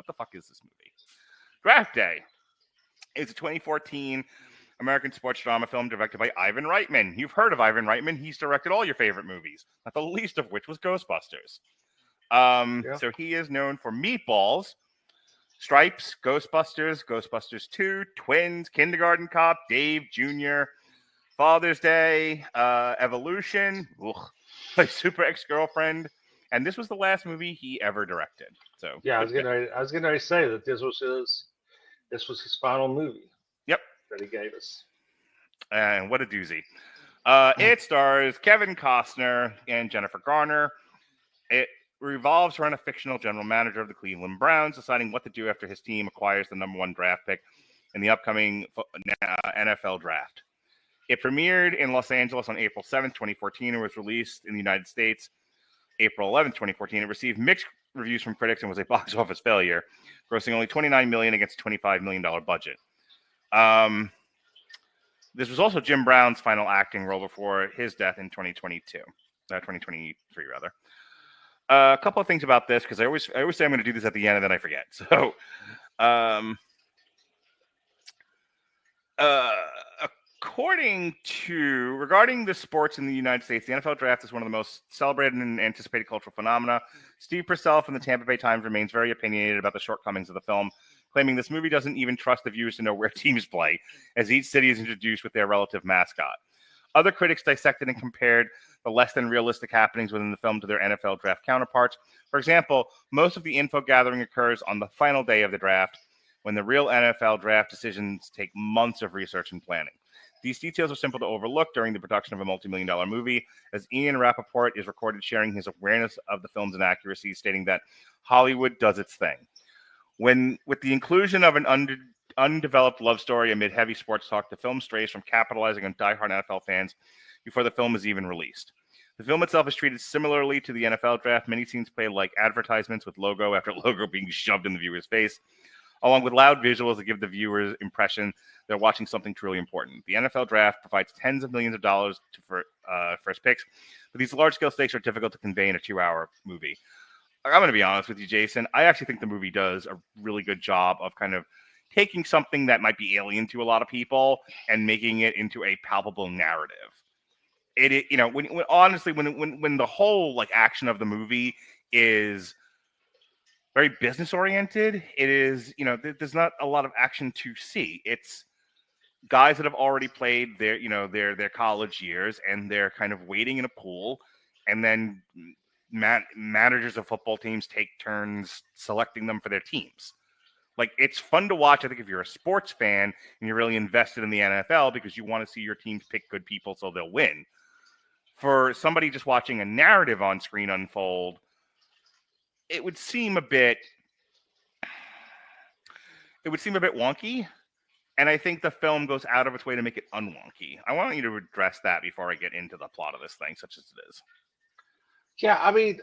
the fuck is this movie? Draft Day is a 2014 American sports drama film directed by Ivan Reitman. You've heard of Ivan Reitman. He's directed all your favorite movies, not the least of which was Ghostbusters. So he is known for Meatballs, Stripes, Ghostbusters, Ghostbusters 2, Twins, Kindergarten Cop, Dave Jr., Father's Day, Evolution, My Super Ex-Girlfriend, and this was the last movie he ever directed. So yeah, I was gonna say that this was his final movie. Yep, that he gave us. And what a doozy! It stars Kevin Costner and Jennifer Garner. It revolves around a fictional general manager of the Cleveland Browns deciding what to do after his team acquires the number 1 draft pick in the upcoming NFL draft. It premiered in Los Angeles on April 7th, 2014, and was released in the United States April 11th, 2014. It received mixed reviews from critics and was a box office failure, grossing only $29 million against a $25 million budget. This was also Jim Brown's final acting role before his death in 2023 rather. A couple of things about this, because I always say I'm going to do this at the end and then I forget. So, regarding the sports in the United States, the NFL draft is one of the most celebrated and anticipated cultural phenomena. Steve Purcell from the Tampa Bay Times remains very opinionated about the shortcomings of the film, claiming this movie doesn't even trust the viewers to know where teams play, as each city is introduced with their relative mascot. Other critics dissected and compared the less than realistic happenings within the film to their NFL draft counterparts. For example, most of the info gathering occurs on the final day of the draft, when the real NFL draft decisions take months of research and planning. These details are simple to overlook during the production of a multi-million-dollar movie, as Ian Rappaport is recorded sharing his awareness of the film's inaccuracies, stating that Hollywood does its thing. With the inclusion of an undeveloped love story amid heavy sports talk, the film strays from capitalizing on diehard NFL fans before the film is even released. The film itself is treated similarly to the NFL draft. Many scenes play like advertisements, with logo after logo being shoved in the viewer's face, along with loud visuals that give the viewer's impression they're watching something truly important. The NFL draft provides tens of millions of dollars for first picks, but these large-scale stakes are difficult to convey in a 2-hour movie. I'm going to be honest with you, Jason. I actually think the movie does a really good job of kind of taking something that might be alien to a lot of people and making it into a palpable narrative. When the whole like action of the movie is very business oriented, it is, there's not a lot of action to see. It's guys that have already played their college years, and they're kind of waiting in a pool, and then managers of football teams take turns selecting them for their teams. Like, it's fun to watch, I think, if you're a sports fan and you're really invested in the NFL, because you want to see your teams pick good people so they'll win. For somebody just watching a narrative on screen unfold, it would seem a bit wonky, and I think the film goes out of its way to make it unwonky. I want you to address that before I get into the plot of this thing, such as it is. Yeah, I mean,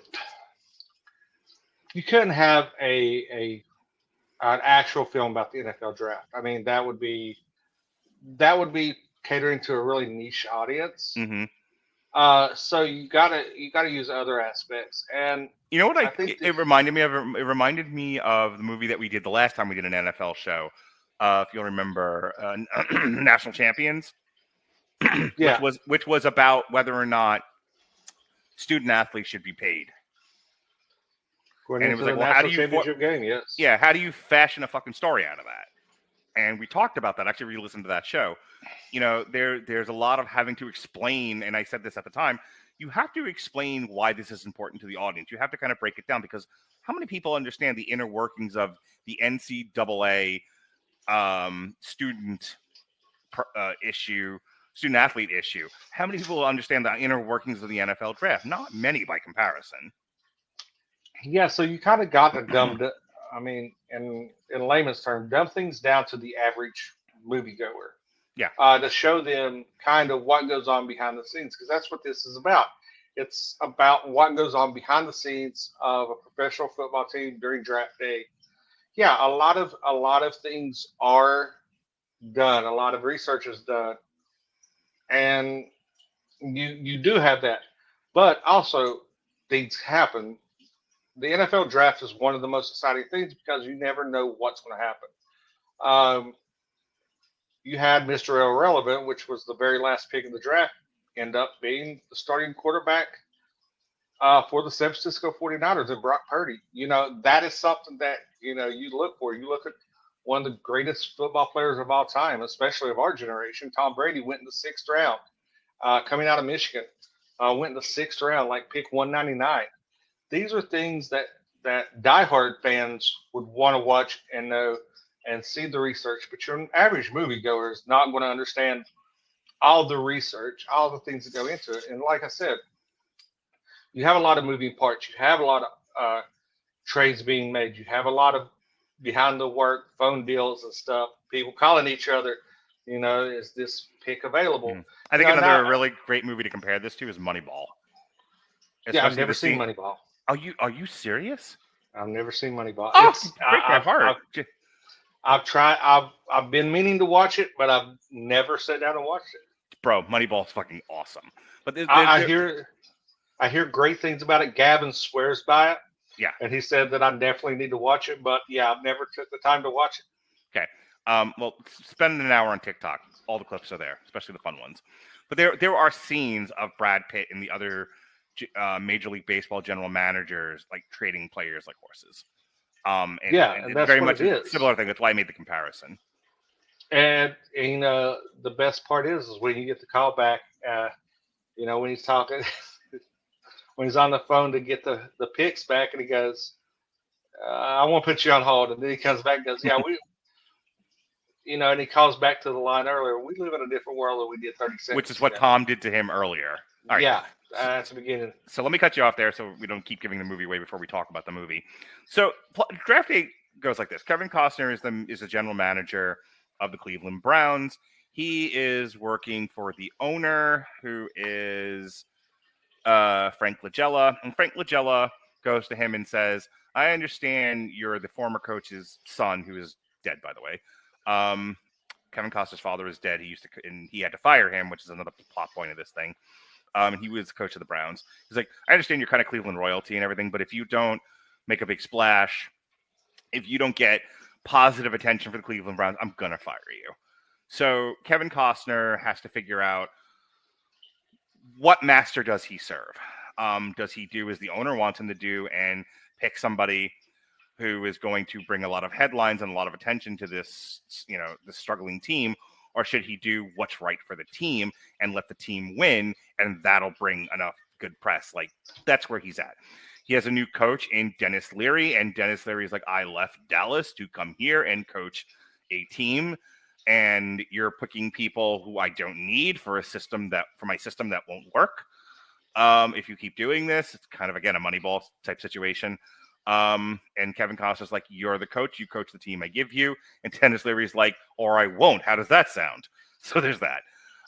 you couldn't have an actual film about the NFL draft. I mean, that would be catering to a really niche audience. Mm-hmm. So you gotta use other aspects. And you know what it reminded me of? It reminded me of the movie that we did the last time we did an NFL show. If you'll remember, National Champions. Yeah. which was about whether or not student athletes should be paid. And it was like, well, how do you game? Yes. Yeah, how do you fashion a fucking story out of that? And we talked about that. Actually, re-listened to that show. There's a lot of having to explain, and I said this at the time, you have to explain why this is important to the audience. You have to kind of break it down, because how many people understand the inner workings of the NCAA student athlete issue? How many people understand the inner workings of the NFL draft? Not many by comparison. Yeah, so you kind of got to dumb, I mean, in layman's terms, dumb things down to the average moviegoer. Yeah. To show them kind of what goes on behind the scenes, because that's what this is about. It's about what goes on behind the scenes of a professional football team during draft day. Yeah, a lot of things are done. A lot of research is done, and you do have that. But also, things happen the NFL draft is one of the most exciting things because you never know what's going to happen. Um, you had Mr. Irrelevant, which was the very last pick of the draft, end up being the starting quarterback for the San Francisco 49ers and Brock Purdy. That is something that, you look for. You look at one of the greatest football players of all time, especially of our generation. Tom Brady went in the sixth round, coming out of Michigan, went in the sixth round, like pick 199. These are things that diehard fans would want to watch and know and see the research. But your average moviegoer is not going to understand all the research, all the things that go into it. And like I said, you have a lot of moving parts. You have a lot of trades being made. You have a lot of behind the work phone deals and stuff. People calling each other. Is this pick available? I think another really great movie to compare this to is Moneyball. Yeah, I've never seen Moneyball. Are you serious? I've never seen Moneyball. Oh, break my heart. I've tried. I've been meaning to watch it, but I've never sat down and watched it. Bro, Moneyball's fucking awesome. But I hear great things about it. Gavin swears by it. Yeah, and he said that I definitely need to watch it. But yeah, I've never took the time to watch it. Okay. Well, spend an hour on TikTok. All the clips are there, especially the fun ones. But there are scenes of Brad Pitt and the other Major League Baseball general managers like trading players like horses. And that's very what much it a is. similar thing. That's why I made the comparison. And the best part is when you get the call back. When he's talking, when he's on the phone to get the picks back, and he goes, "I want to put you on hold," and then he comes back and goes, "Yeah, we." And he calls back to the line earlier. We live in a different world than we did 30 seconds. Which is what Tom did to him earlier. All right. Yeah, that's the beginning. So let me cut you off there so we don't keep giving the movie away before we talk about the movie. So draft day goes like this. Kevin Costner is the general manager of the Cleveland Browns. He is working for the owner, who is Frank Lagella. And Frank Lagella goes to him and says, I understand you're the former coach's son, who is dead, by the way. Kevin Costner's father is dead. He had to fire him, which is another plot point of this thing. And he was coach of the Browns. He's like, I understand you're kind of Cleveland royalty and everything, but if you don't make a big splash, if you don't get positive attention for the Cleveland Browns, I'm going to fire you. So Kevin Costner has to figure out what master does he serve? Does he do as the owner wants him to do and pick somebody who is going to bring a lot of headlines and a lot of attention to this, this struggling team? Or should he do what's right for the team and let the team win, and that'll bring enough good press? Like, that's where he's at. He has a new coach in Dennis Leary, and Dennis Leary is like, I left Dallas to come here and coach a team, and you're picking people who I don't need for my system that won't work. If you keep doing this, it's kind of, again, a Moneyball type situation. And Kevin Costner's like, you're the coach, you coach the team I give you. And Dennis Leary's like, or I won't. How does that sound? So there's that.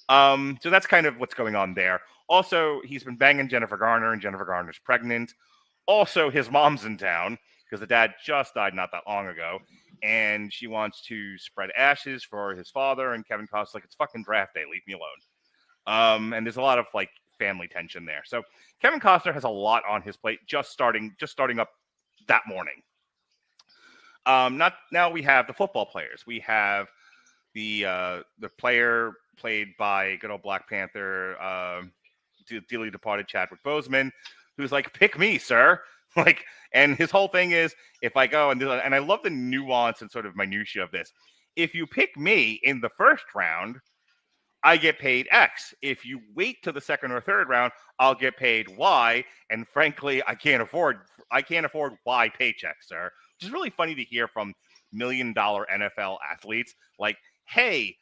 So that's kind of what's going on there. Also, he's been banging Jennifer Garner, and Jennifer Garner's pregnant. Also, his mom's in town because the dad just died not that long ago. And she wants to spread ashes for his father. And Kevin Costner's like, it's fucking draft day. Leave me alone. And there's a lot of like family tension there. So Kevin Costner has a lot on his plate just starting up that morning. Now we have the football players. We have the player played by good old Black Panther, dearly departed Chadwick Boseman, who's like, pick me, sir. Like, and his whole thing is, if I go and I love the nuance and sort of minutia of this. If you pick me in the first round, I get paid X. If you wait to the second or third round, I'll get paid Y. And frankly, I can't afford Y paychecks, sir. Which is really funny to hear from $1 million NFL athletes. Like, hey,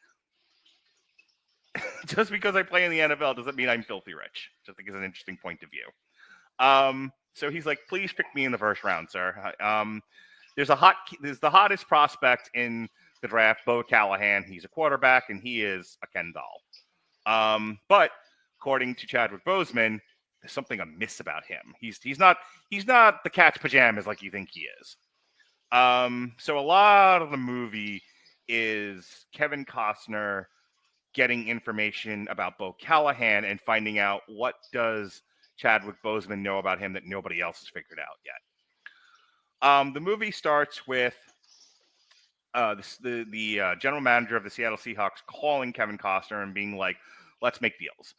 just because I play in the NFL doesn't mean I'm filthy rich. Which I think is an interesting point of view. So he's like, please pick me in the first round, sir. There's the hottest prospect in the draft, Bo Callahan. He's a quarterback, and he is a Ken doll. But according to Chadwick Boseman, there's something amiss about him. He's not the cat's pajamas like you think he is. So a lot of the movie is Kevin Costner getting information about Bo Callahan and finding out what does Chadwick Boseman know about him that nobody else has figured out yet. The movie starts with the general manager of the Seattle Seahawks calling Kevin Costner and being like, "Let's make deals."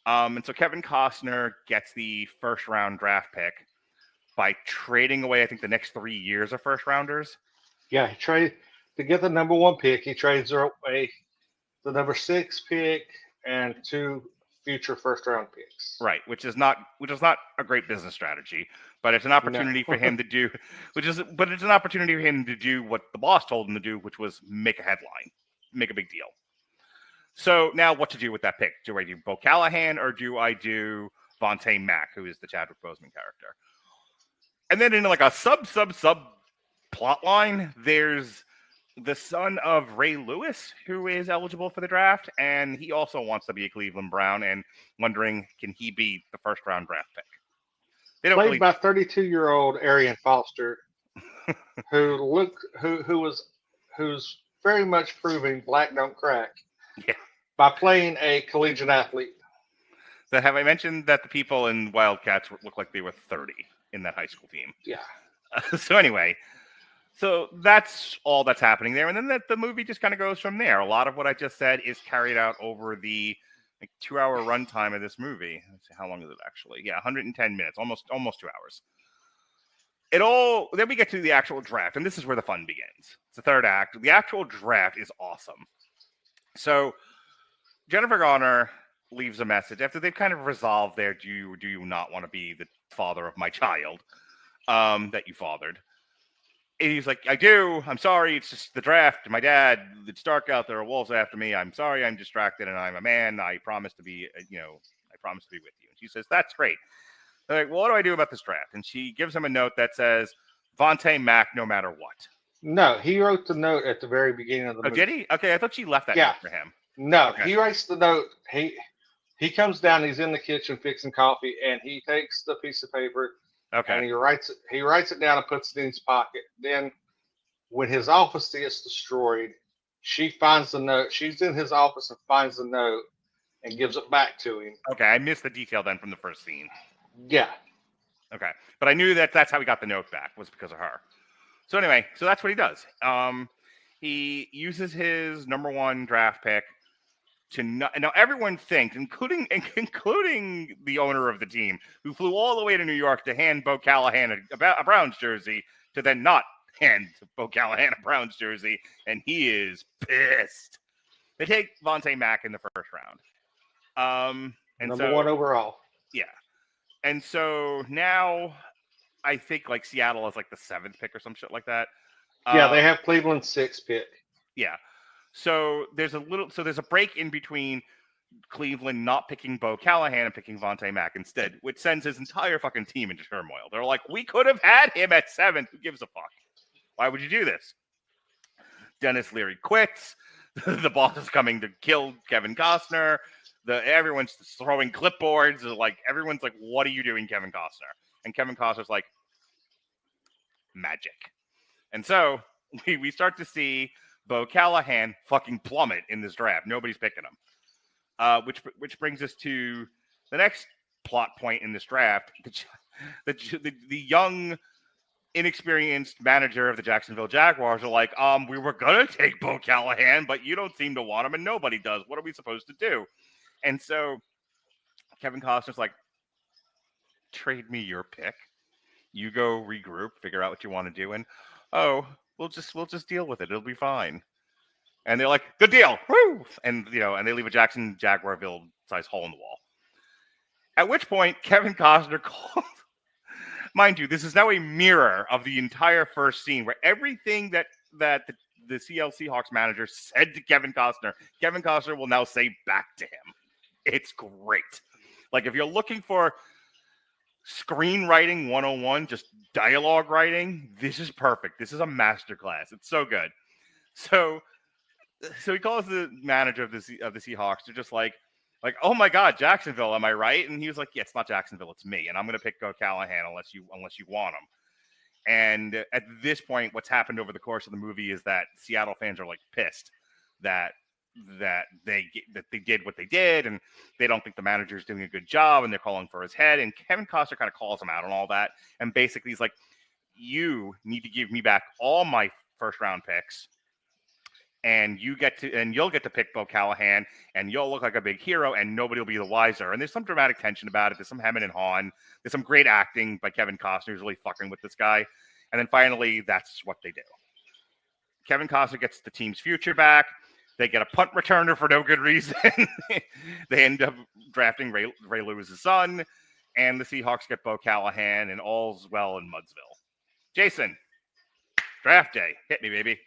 And so Kevin Costner gets the first round draft pick by trading away, I think, the next 3 years of first rounders. Yeah, he trade to get the number 1 pick. He trades away the number 6 pick and 2 future first round picks. Right, which is not a great business strategy, but it's an opportunity for him to do, it's an opportunity for him to do what the boss told him to do, which was make a headline, make a big deal. So now what to do with that pick? Do I do Bo Callahan or do I do Vontae Mack, who is the Chadwick Boseman character? And then in like a sub plot line, there's the son of Ray Lewis, who is eligible for the draft, and he also wants to be a Cleveland Brown and wondering, can he be the first round draft pick? They don't Played by 32-year-old Arian Foster, who's very much proving black don't crack by playing a collegiate athlete. So have I mentioned that the people in Wildcats look like they were 30 in that high school team? Yeah. So anyway, so that's all that's happening there. And then the movie just kind of goes from there. A lot of what I just said is carried out over the 2-hour runtime of this movie. Let's see, how long is it actually? Yeah, 110 minutes, almost 2 hours. Then we get to the actual draft, and this is where the fun begins. It's the third act. The actual draft is awesome. So Jennifer Garner leaves a message after they've kind of resolved their do you not want to be the father of my child that you fathered. And he's like, I do. I'm sorry. It's just the draft. My dad, it's dark out there. Wolves after me. I'm sorry. I'm distracted and I'm a man. I promise to be, I promise to be with you. And she says, that's great. They're like, well, what do I do about this draft? And she gives him a note that says, Vontae Mack, no matter what. No, he wrote the note at the very beginning of the movie. Did he? Okay, I thought she left that note for him. No, okay. He writes the note. He comes down. He's in the kitchen fixing coffee, and he takes the piece of paper. Okay. And he writes it down and puts it in his pocket. Then, when his office gets destroyed, she finds the note. She's in his office and finds the note and gives it back to him. Okay, I missed the detail then from the first scene. Yeah. Okay, but I knew that's how he got the note back, was because of her. So anyway, so that's what he does. He uses his number 1 draft pick to now everyone thinks, including the owner of the team, who flew all the way to New York to hand Bo Callahan a Browns jersey, to then not hand Bo Callahan a Browns jersey, and he is pissed. They take Vontae Mack in the first round. And number 1 overall. Yeah. And so now I think like Seattle is like the 7th pick or some shit like that. Yeah, they have Cleveland's 6th pick. Yeah. So there's a break in between Cleveland not picking Bo Callahan and picking Vontae Mack instead, which sends his entire fucking team into turmoil. They're like, we could have had him at 7th. Who gives a fuck? Why would you do this? Dennis Leary quits. The boss is coming to kill Kevin Costner. Everyone's throwing clipboards. Like, everyone's like, what are you doing, Kevin Costner? And Kevin Costner's like, magic. And so we start to see Bo Callahan fucking plummet in this draft. Nobody's picking him. Which brings us to the next plot point in this draft. The young, inexperienced manager of the Jacksonville Jaguars are like, we were going to take Bo Callahan, but you don't seem to want him, and nobody does. What are we supposed to do? And so Kevin Costner's like, trade me your pick. You go regroup, figure out what you want to do, and we'll just deal with it. It'll be fine. And they're like, good deal. Woo! And and they leave a Jackson Jaguarville size hole in the wall. At which point, Kevin Costner calls. Mind you, this is now a mirror of the entire first scene, where everything that the CL Seahawks manager said to Kevin Costner will now say back to him. It's great. Like, if you're looking for screenwriting 101, just dialogue writing, this is perfect. This is a masterclass. It's so good. So he calls the manager of the Seahawks to just like, oh my God, Jacksonville, am I right? And he was like, yeah, it's not Jacksonville, it's me, and I'm going to pick Bo Callahan unless you want him. And at this point, what's happened over the course of the movie is that Seattle fans are like pissed that they did what they did, and they don't think the manager is doing a good job, and they're calling for his head. And Kevin Costner kind of calls him out on all that, and basically he's like, you need to give me back all my first round picks, and you'll get to pick Bo Callahan, and you'll look like a big hero, and nobody will be the wiser. And there's some dramatic tension about it. There's some hemming and hawing. There's some great acting by Kevin Costner, who's really fucking with this guy. And then finally, that's what they do. Kevin Costner gets the team's future back. They get a punt returner for no good reason. They end up drafting Ray Lewis' son, and the Seahawks get Bo Callahan, and all's well in Mudsville. Jason, draft day. Hit me, baby.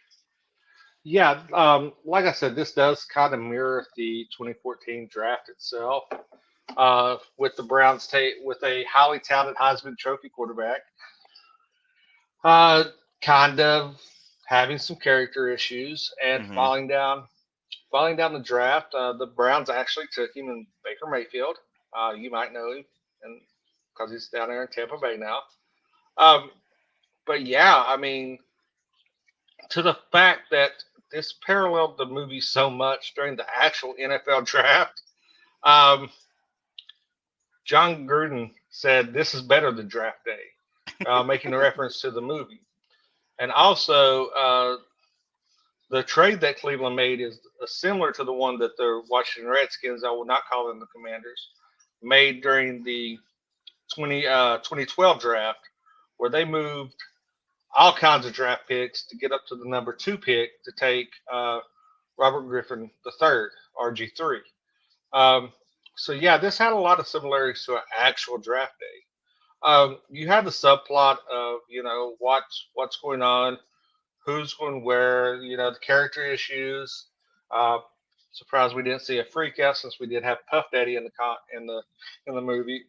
Yeah, like I said, this does kind of mirror the 2014 draft itself, with the Browns with a highly talented Heisman Trophy quarterback, kind of having some character issues and falling down the draft. The Browns actually took him in Baker Mayfield. You might know him, and because he's down there in Tampa Bay now. But yeah, I mean, to the fact that this paralleled the movie so much during the actual NFL draft. John Gruden said this is better than draft day, making a reference to the movie. And also, the trade that Cleveland made is similar to the one that the Washington Redskins, I will not call them the Commanders, made during the 2012 draft, where they moved all kinds of draft picks to get up to the number 2 pick to take Robert Griffin III, RG3. So yeah, this had a lot of similarities to an actual draft day. You had the subplot of, what's going on, who's going where, the character issues. Surprised we didn't see a freak out, since we did have Puff Daddy in the movie.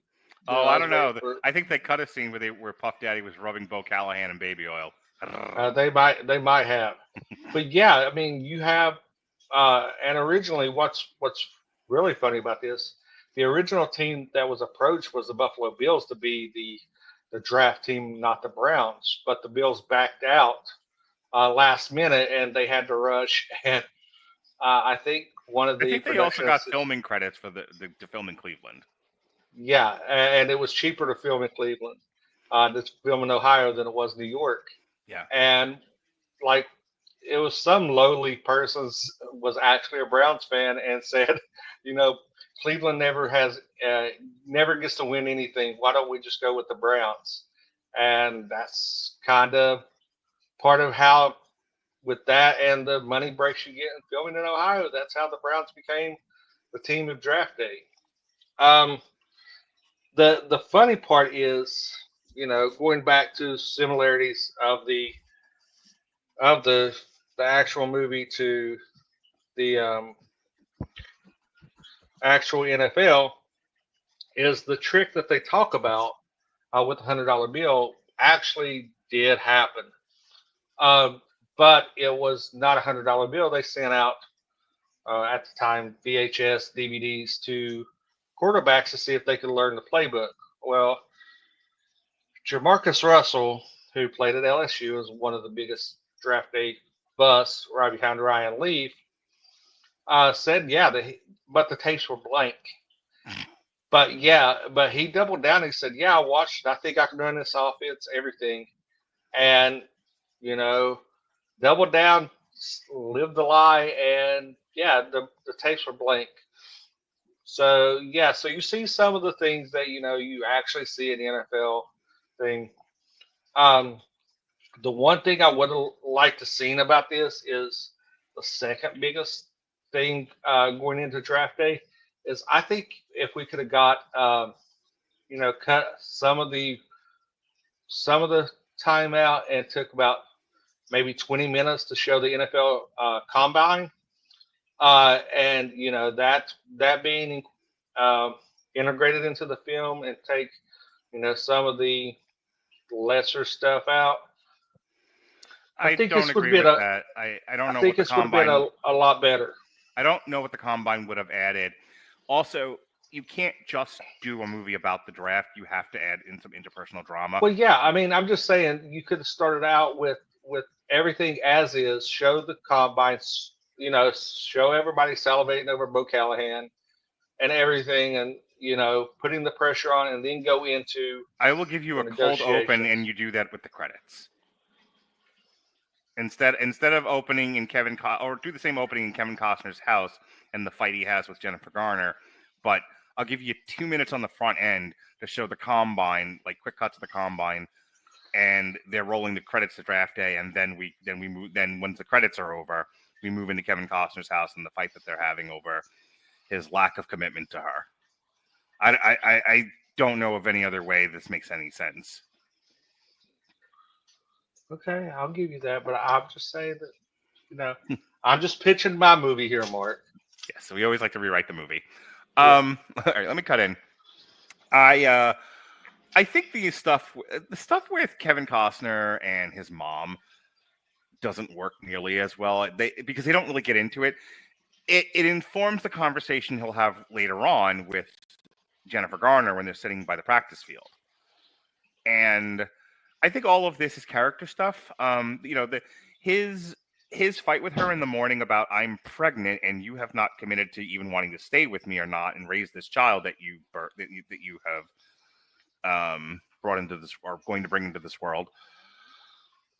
Oh, I don't know. I think they cut a scene where Puff Daddy was rubbing Bo Callahan in baby oil. They might have, but yeah, I mean, you have, and originally, what's really funny about this, the original team that was approached was the Buffalo Bills to be the draft team, not the Browns, but the Bills backed out last minute, and they had to rush. And I think I think they also got filming credits for the film in Cleveland. Yeah, and it was cheaper to film in Cleveland, to film in Ohio than it was New York. Yeah. And like, it was some lowly person was actually a Browns fan and said, Cleveland never gets to win anything. Why don't we just go with the Browns? And that's kind of part of how, with that and the money breaks you get in filming in Ohio, that's how the Browns became the team of draft day. The funny part is, going back to similarities of the actual movie to the actual NFL, is the trick that they talk about with the $100 bill actually did happen. But it was not a $100 bill. They sent out at the time VHS DVDs to quarterbacks to see if they could learn the playbook. Well, Jamarcus Russell, who played at LSU, is one of the biggest draft day busts right behind Ryan Leaf, said, but the tapes were blank. But he doubled down. He said, I watched it. I think I can run this offense, everything. And, doubled down, lived the lie, and the tapes were blank. So so you see some of the things that you actually see in the NFL thing. The one thing I would have liked to seen about this is the second biggest thing going into draft day is, I think if we could have got cut some of the time out and took about maybe 20 minutes to show the NFL combine. And that being integrated into the film, and take some of the lesser stuff out. I think don't agree with that. I don't know. I think this would have been a lot better. I don't know what the combine would have added. Also, you can't just do a movie about the draft. You have to add in some interpersonal drama. Well, yeah. I mean, I'm just saying you could have started out with everything as is. Show the combines. Show everybody salivating over Bo Callahan and everything, and putting the pressure on, and then go into I will give you a cold open, and you do that with the credits. Instead of opening in or do the same opening in Kevin Costner's house and the fight he has with Jennifer Garner, but I'll give you 2 minutes on the front end to show the combine, like quick cuts of the combine, and they're rolling the credits to draft day, and then we move. Then once the credits are over, we move into Kevin Costner's house and the fight that they're having over his lack of commitment to her. I don't know of any other way this makes any sense. Okay, I'll give you that, but I'm just saying that, I'm just pitching my movie here, Mark. Yeah, so we always like to rewrite the movie. All right, let me cut in. I think the stuff with Kevin Costner and his mom doesn't work nearly as well. Because they don't really get into it. It informs the conversation he'll have later on with Jennifer Garner when they're sitting by the practice field. And I think all of this is character stuff. His fight with her in the morning about I'm pregnant and you have not committed to even wanting to stay with me or not and raise this child that you have brought into this or going to bring into this world.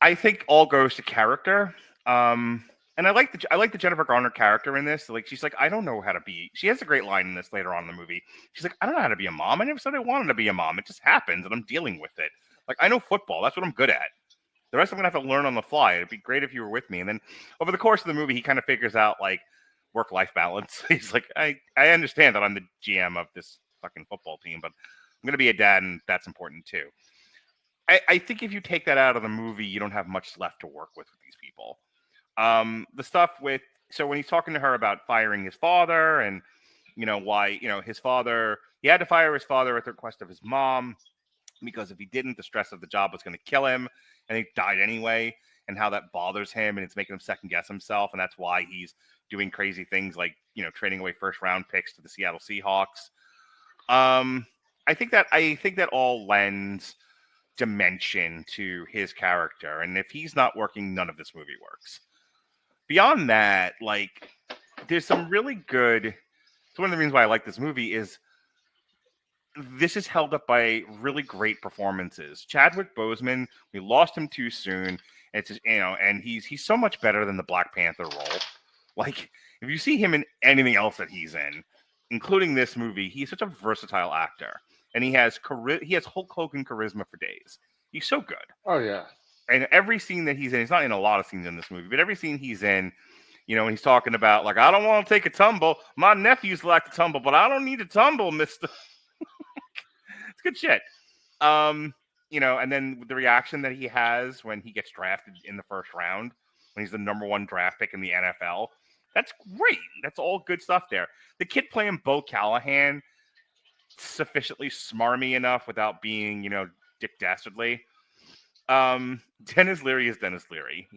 I think all goes to character. And I like the Jennifer Garner character in this. Like she's like, I don't know how to be. She has a great line in this later on in the movie. She's like, I don't know how to be a mom. I never said I wanted to be a mom. It just happens, and I'm dealing with it. Like I know football. That's what I'm good at. The rest I'm gonna have to learn on the fly. It'd be great if you were with me. And then over the course of the movie, he kind of figures out like work-life balance. He's like, I understand that I'm the GM of this fucking football team, but I'm gonna be a dad, and that's important too. I think if you take that out of the movie, you don't have much left to work with these people. The stuff with when he's talking to her about firing his father and why his father, he had to fire his father at the request of his mom because if he didn't, the stress of the job was going to kill him, and he died anyway, and how that bothers him and it's making him second guess himself, and that's why he's doing crazy things like trading away first round picks to the Seattle Seahawks. I think that all lends dimension to his character, and if he's not working, none of this movie works. Beyond that, like, there's some really good. It's one of the reasons why I like this movie is this is held up by really great performances. Chadwick Boseman, we lost him too soon. It's just, and he's so much better than the Black Panther role. Like, if you see him in anything else that he's in, including this movie, he's such a versatile actor, and he has Hulk Hogan charisma for days. He's so good. Oh yeah. And every scene that he's in, he's not in a lot of scenes in this movie, but every scene he's in, when he's talking about, like, I don't want to take a tumble. My nephews like to tumble, but I don't need to tumble, mister. It's good shit. And then the reaction that he has when he gets drafted in the first round, when he's the number 1 draft pick in the NFL, that's great. That's all good stuff there. The kid playing Bo Callahan, sufficiently smarmy enough without being, Dick Dastardly. Dennis Leary is Dennis Leary.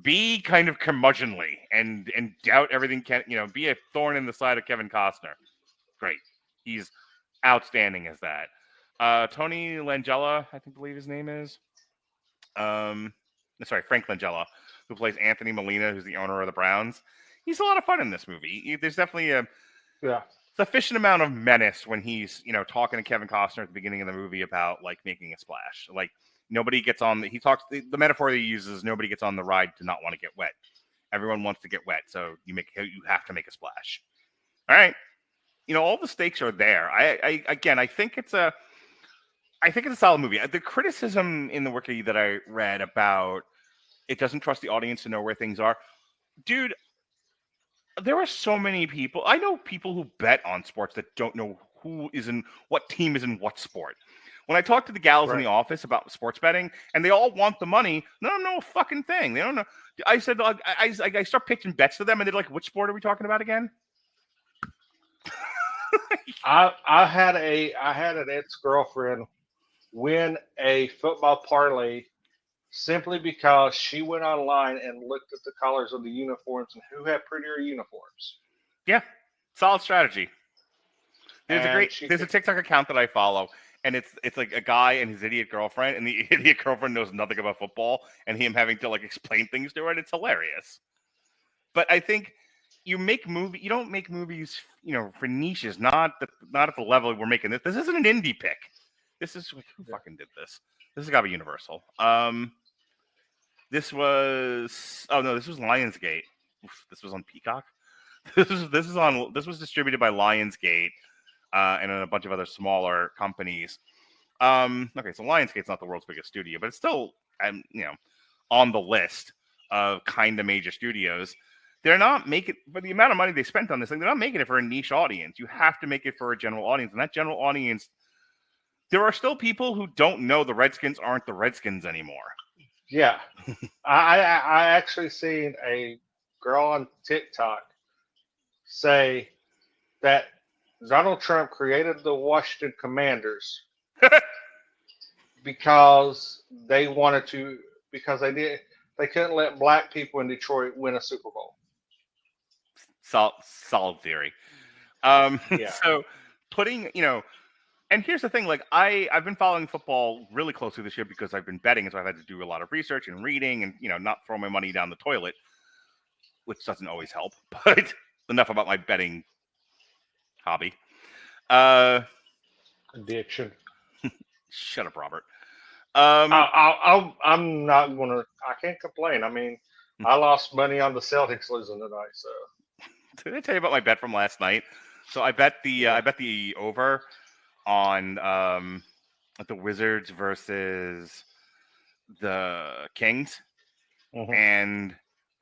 Be kind of curmudgeonly and doubt everything. Be a thorn in the side of Kevin Costner. Great, he's outstanding as that. Tony Langella, I believe his name is. Frank Langella, who plays Anthony Molina, who's the owner of the Browns. He's a lot of fun in this movie. There's definitely a sufficient amount of menace when he's, talking to Kevin Costner at the beginning of the movie about like making a splash. Like nobody gets on the metaphor that he uses, nobody gets on the ride to not want to get wet. Everyone wants to get wet. So you have to make a splash. All right. All the stakes are there. I think it's a solid movie. The criticism in the wiki that I read about it doesn't trust the audience to know where things are. Dude, there are so many people. I know people who bet on sports that don't know who is in what team is in what sport. When I talk to the gals in the office about sports betting, and they all want the money, they don't know a fucking thing. They don't know. I said, I start pitching bets to them, and they're like, "Which sport are we talking about again?" I had an ex-girlfriend win a football parlay simply because she went online and looked at the colors of the uniforms and who had prettier uniforms. Yeah, solid strategy. There's a TikTok account that I follow, and it's like a guy and his idiot girlfriend, and the idiot girlfriend knows nothing about football, and him having to like explain things to her, and it's hilarious. But I think, you don't make movies, for niches, not at the level we're making this. This isn't an indie pick. This is who fucking did this? This has got to be Universal. This was Lionsgate. Oof, this was on Peacock. This was distributed by Lionsgate and a bunch of other smaller companies. Okay, so Lionsgate's not the world's biggest studio, but it's still on the list of kind of major studios. They're not making, for the amount of money they spent on this thing, they're not making it for a niche audience. You have to make it for a general audience, and that general audience, there are still people who don't know the Redskins aren't the Redskins anymore. Yeah, I actually seen a girl on TikTok say that Donald Trump created the Washington Commanders because they couldn't let black people in Detroit win a Super Bowl. Solid theory. So putting, and here's the thing, like I've been following football really closely this year because I've been betting, so I've had to do a lot of research and reading and, not throw my money down the toilet, which doesn't always help, but enough about my betting hobby. Addiction. Shut up, Robert. I'm not gonna. I can't complain. I mean, I lost money on the Celtics losing tonight. So, did I tell you about my bet from last night? So I bet the over on the Wizards versus the Kings, and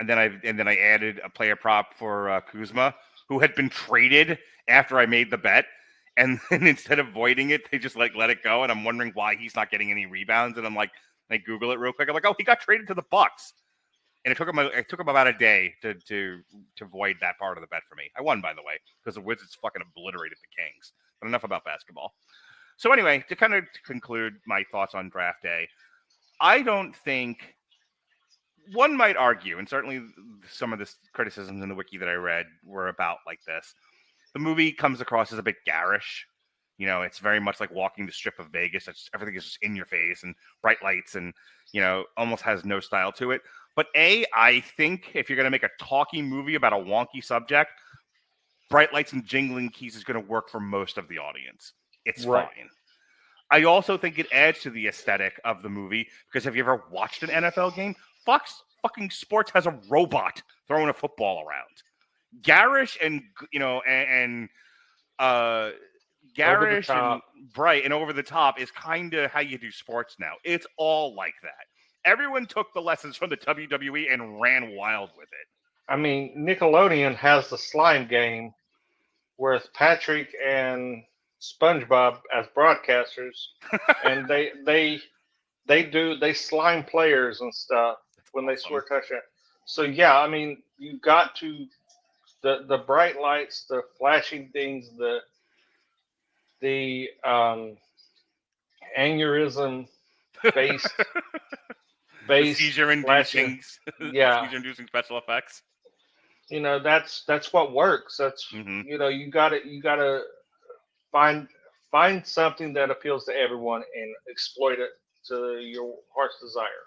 then I added a player prop for Kuzma, who had been traded after I made the bet. And then instead of voiding it, they just let it go. And I'm wondering why he's not getting any rebounds. And I'm like, I Google it real quick. I'm like, oh, he got traded to the Bucks. And it took him about a day to void that part of the bet for me. I won, by the way, because the Wizards fucking obliterated the Kings. But enough about basketball. So anyway, to conclude my thoughts on draft day, I don't think, one might argue, and certainly some of the criticisms in the wiki that I read were about like this. The movie comes across as a bit garish. It's very much like walking the strip of Vegas. Everything is just in your face and bright lights and, almost has no style to it. But I think if you're going to make a talky movie about a wonky subject, bright lights and jingling keys is going to work for most of the audience. It's fine. I also think it adds to the aesthetic of the movie because have you ever watched an NFL game? Fox fucking Sports has a robot throwing a football around. Garish and garish and bright and over the top is kind of how you do sports now. It's all like that. Everyone took the lessons from the WWE and ran wild with it. I mean, Nickelodeon has the slime game with Patrick and SpongeBob as broadcasters, and they slime players and stuff when they score touchdown. So yeah, I mean, you got to the bright lights, the flashing things, the aneurysm based seizure-inducing special effects. That's what works. That's you gotta find something that appeals to everyone and exploit it to your heart's desire.